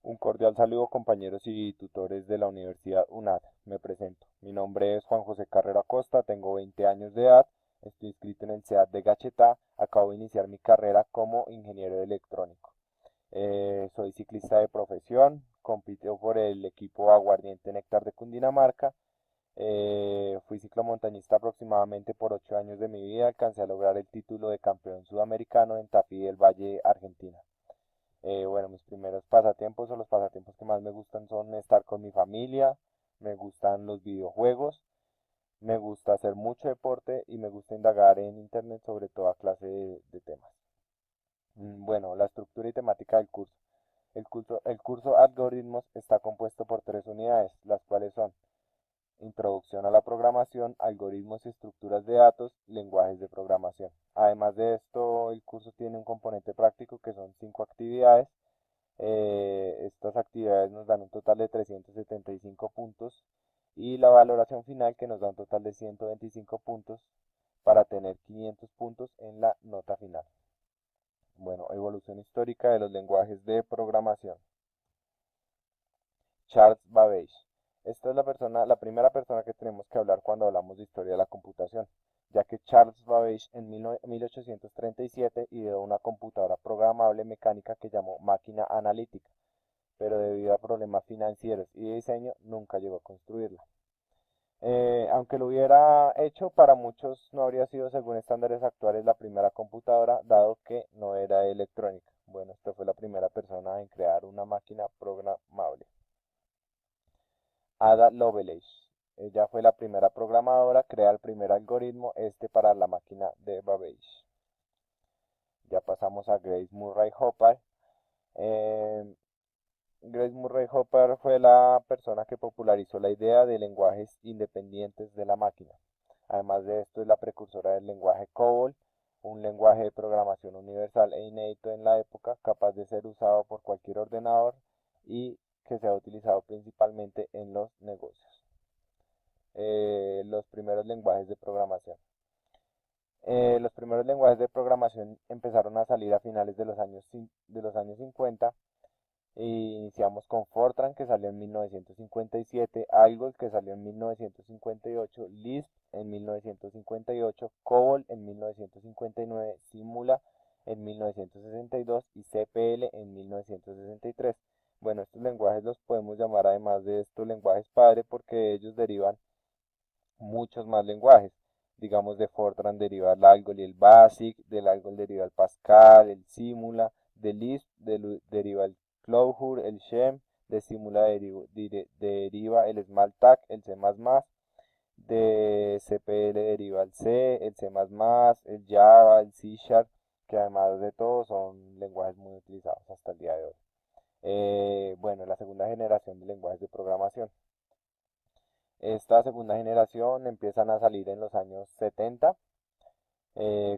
Un cordial saludo compañeros y tutores de la Universidad UNAD. Me presento. Mi nombre es Juan José Carrero Acosta, tengo 20 años de edad, estoy inscrito en el CEAT de Gachetá, acabo de iniciar mi carrera como ingeniero electrónico. Soy ciclista de profesión, compito por el equipo Aguardiente Néctar de Cundinamarca. Fui ciclomontañista aproximadamente por 8 años de mi vida, alcancé a lograr el título de campeón sudamericano en Tafí del Valle, Argentina. Bueno, mis primeros pasatiempos o los pasatiempos que más me gustan son estar con mi familia, me gustan los videojuegos, me gusta hacer mucho deporte y me gusta indagar en internet sobre toda clase de temas. Bueno, la estructura y temática del curso. El curso Algoritmos está compuesto por tres unidades, las cuales son Introducción a la programación, algoritmos y estructuras de datos, lenguajes de programación. Además de esto, el curso tiene un componente práctico que son 5 actividades. Estas actividades nos dan un total de 375 puntos y la valoración final que nos da un total de 125 puntos para tener 500 puntos en la nota final. Bueno, evolución histórica de los lenguajes de programación. Charles Babbage. Esta es la primera persona que tenemos que hablar cuando hablamos de historia de la computación, ya que Charles Babbage en 1837 ideó una computadora programable mecánica que llamó máquina analítica, pero debido a problemas financieros y de diseño nunca llegó a construirla. Aunque lo hubiera hecho, para muchos no habría sido, según estándares actuales, la primera computadora, dado que no era electrónica. Bueno, esta fue la primera persona en crear una máquina programable. Ada Lovelace. Ella fue la primera programadora, crea el primer algoritmo, para la máquina de Babbage. Ya pasamos a Grace Murray Hopper. Eh, Grace Murray Hopper fue la persona que popularizó la idea de lenguajes independientes de la máquina. Además de esto, es la precursora del lenguaje COBOL, un lenguaje de programación universal e inédito en la época, capaz de ser usado por cualquier ordenador y que se ha utilizado principalmente en los negocios. Los primeros lenguajes de programación. Los primeros lenguajes de programación empezaron a salir a finales de los años 50. Iniciamos con Fortran, que salió en 1957, Algol, que salió en 1958, Lisp en 1958, COBOL en 1959, Simula en 1962 y CPL en 1963. Bueno, estos lenguajes los podemos llamar, además de estos, lenguajes padre, porque ellos derivan muchos más lenguajes. Digamos, de Fortran deriva el Algol y el BASIC, del Algol deriva el Pascal, el Simula, del Lisp deriva el Clojure, el Shem, de Simula deriva el Smalltalk, el C++, de CPL deriva el C, el C++, el Java, el C Sharp, que además de todo son lenguajes muy utilizados hasta el día de hoy. Bueno, la segunda generación de lenguajes de programación. Esta segunda generación empiezan a salir en los años 70,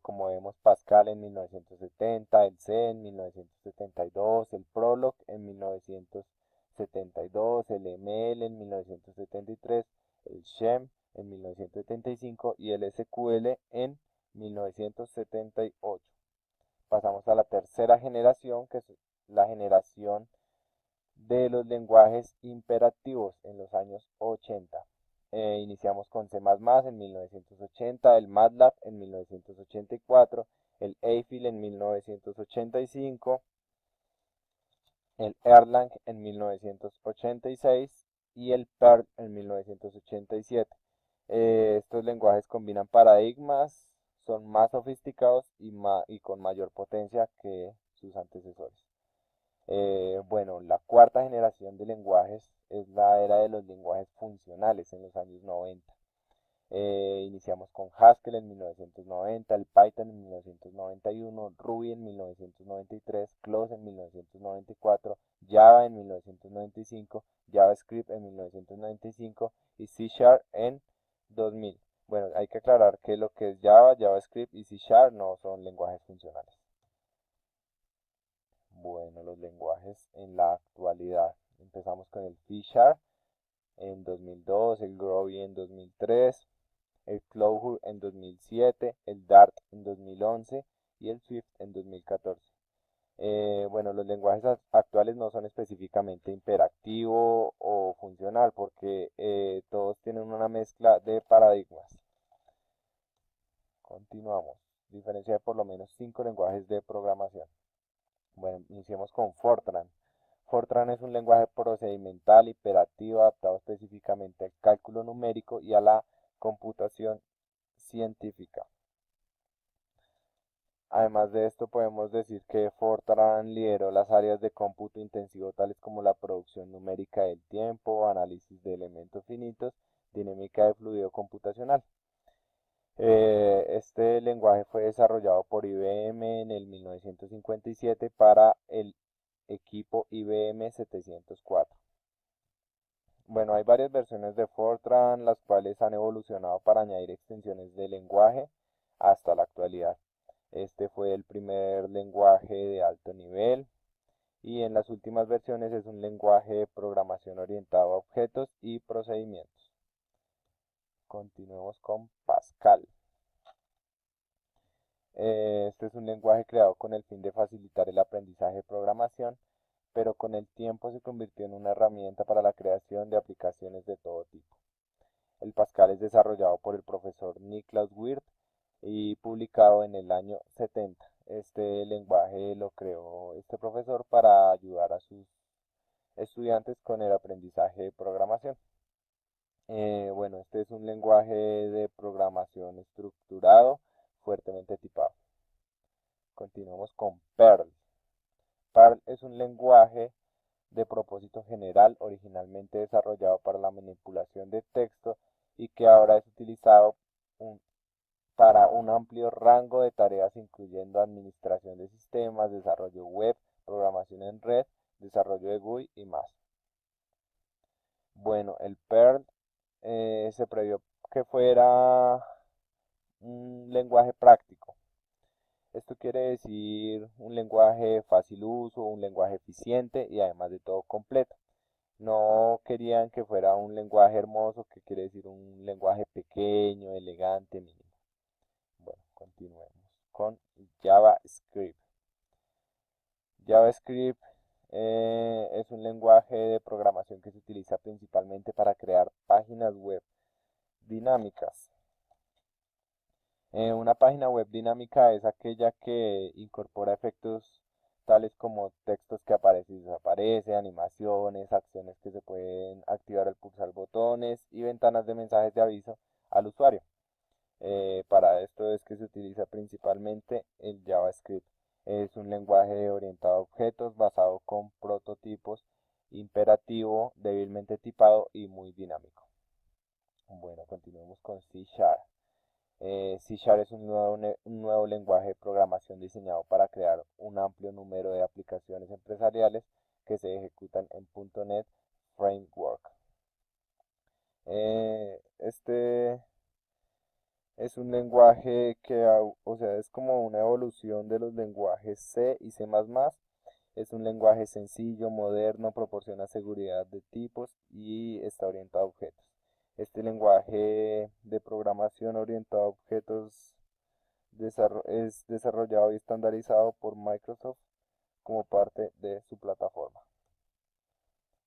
como vemos Pascal en 1970, el C en 1972, el Prolog en 1972, el ML en 1973, el Shem en 1975 y el SQL en 1978. Pasamos a la tercera generación, que es la generación de los lenguajes imperativos en los años 80. Iniciamos con C++ en 1980, el MATLAB en 1984, el Eiffel en 1985, el Erlang en 1986 y el Perl en 1987. Estos lenguajes combinan paradigmas, son más sofisticados y con mayor potencia que sus antecesores. Bueno, la cuarta generación de lenguajes es la era de los lenguajes funcionales en los años 90. Iniciamos con Haskell en 1990, el Python en 1991, Ruby en 1993, Close en 1994, Java en 1995, JavaScript en 1995 y C Sharp en 2000. Bueno, hay que aclarar que lo que es Java, JavaScript y C Sharp no son lenguajes funcionales. Bueno, los lenguajes en la actualidad. Empezamos con el C Sharp en 2002, el Groovy en 2003, el Clojure en 2007, el Dart en 2011 y el Swift en 2014. Bueno, los lenguajes actuales no son específicamente imperativo o funcional porque todos tienen una mezcla de paradigmas. Continuamos. Diferencia de por lo menos 5 lenguajes de programación. Bueno, iniciemos con Fortran. Fortran es un lenguaje procedimental iterativo adaptado específicamente al cálculo numérico y a la computación científica. Además de esto, podemos decir que Fortran lideró las áreas de cómputo intensivo tales como la producción numérica del tiempo, análisis de elementos finitos, dinámica de fluido computacional. Este lenguaje fue desarrollado por IBM en el 1957 para el equipo IBM 704. Bueno, hay varias versiones de Fortran, las cuales han evolucionado para añadir extensiones de lenguaje hasta la actualidad. Este fue el primer lenguaje de alto nivel y en las últimas versiones es un lenguaje de programación orientado a objetos y procedimientos. Continuemos con Pascal. Este es un lenguaje creado con el fin de facilitar el aprendizaje de programación, pero con el tiempo se convirtió en una herramienta para la creación de aplicaciones de todo tipo. El Pascal es desarrollado por el profesor Niklas Wirth y publicado en el año 70. Este lenguaje lo creó este profesor para ayudar a sus estudiantes con el aprendizaje de programación. Bueno, este es un lenguaje de programación estructurado, fuertemente tipado. Continuamos con Perl. Perl es un lenguaje de propósito general originalmente desarrollado para la manipulación de texto y que ahora es utilizado para un amplio rango de tareas incluyendo administración de sistemas, desarrollo web, programación en red, desarrollo de GUI y más. Bueno, el Perl se previó que fuera un lenguaje práctico. Esto quiere decir un lenguaje de fácil uso, un lenguaje eficiente y además de todo completo. No querían que fuera un lenguaje hermoso, que quiere decir un lenguaje pequeño, elegante, mínimo. Bueno, continuemos con JavaScript. JavaScript es un lenguaje de programación que se utiliza principalmente para crear páginas web dinámicas. Una página web dinámica es aquella que incorpora efectos tales como textos que aparecen y desaparecen, animaciones, acciones que se pueden activar al pulsar botones y ventanas de mensajes de aviso al usuario. Para esto es que se utiliza principalmente el JavaScript. Es un lenguaje orientado a objetos basado con prototipos, imperativo, débilmente tipado y muy dinámico. Bueno, continuemos con C Sharp. C Sharp es un nuevo lenguaje de programación diseñado para crear un amplio número de aplicaciones empresariales que se ejecutan en .NET Framework. Este es un lenguaje que, o sea, es como una evolución de los lenguajes C y C++. Es un lenguaje sencillo, moderno, proporciona seguridad de tipos y está orientado a objetos. Este lenguaje de programación orientado a objetos es desarrollado y estandarizado por Microsoft como parte de su plataforma.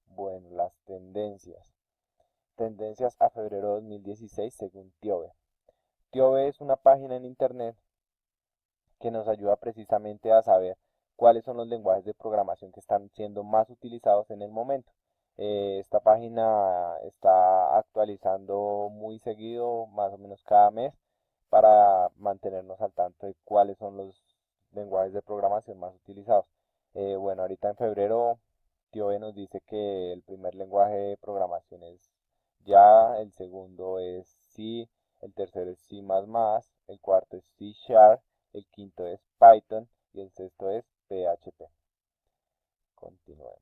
Bueno, las tendencias. Tendencias a febrero de 2016 según TIOBE. TIOBE es una página en internet que nos ayuda precisamente a saber cuáles son los lenguajes de programación que están siendo más utilizados en el momento. Esta página está actualizando muy seguido, más o menos cada mes, para mantenernos al tanto de cuáles son los lenguajes de programación más utilizados. Bueno, ahorita en febrero, TIOE nos dice que el primer lenguaje de programación es Java, el segundo es C, el tercero es C++, el cuarto es C Sharp, el quinto es Python y el sexto es PHP. Continuemos.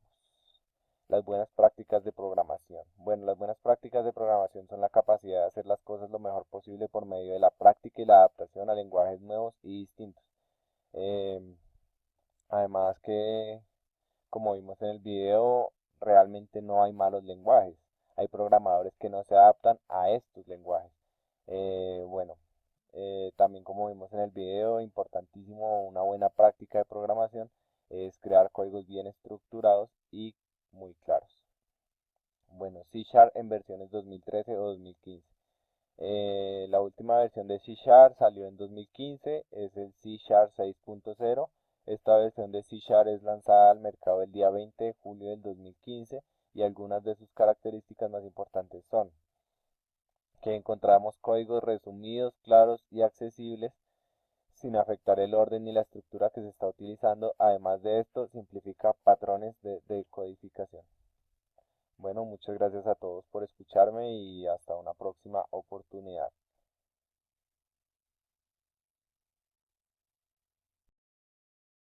Las buenas prácticas de programación. Bueno, las buenas prácticas de programación son la capacidad de hacer las cosas lo mejor posible por medio de la práctica y la adaptación a lenguajes nuevos y distintos. Eh, Además que, como vimos en el video, realmente no hay malos lenguajes. Hay programadores que no se adaptan a estos lenguajes. Bueno, también como vimos en el video, importantísimo una buena práctica de programación es crear códigos bien estructurados y muy claros. Bueno, C Sharp en versiones 2013 o 2015. La última versión de C Sharp salió en 2015, es el C Sharp 6.0. Esta versión de C Sharp es lanzada al mercado el día 20 de julio del 2015 y algunas de sus características más importantes son que encontramos códigos resumidos, claros y accesibles sin afectar el orden ni la estructura que se está utilizando. Además de esto, simplifica patrones de codificación. Bueno, muchas gracias a todos por escucharme y hasta una próxima oportunidad.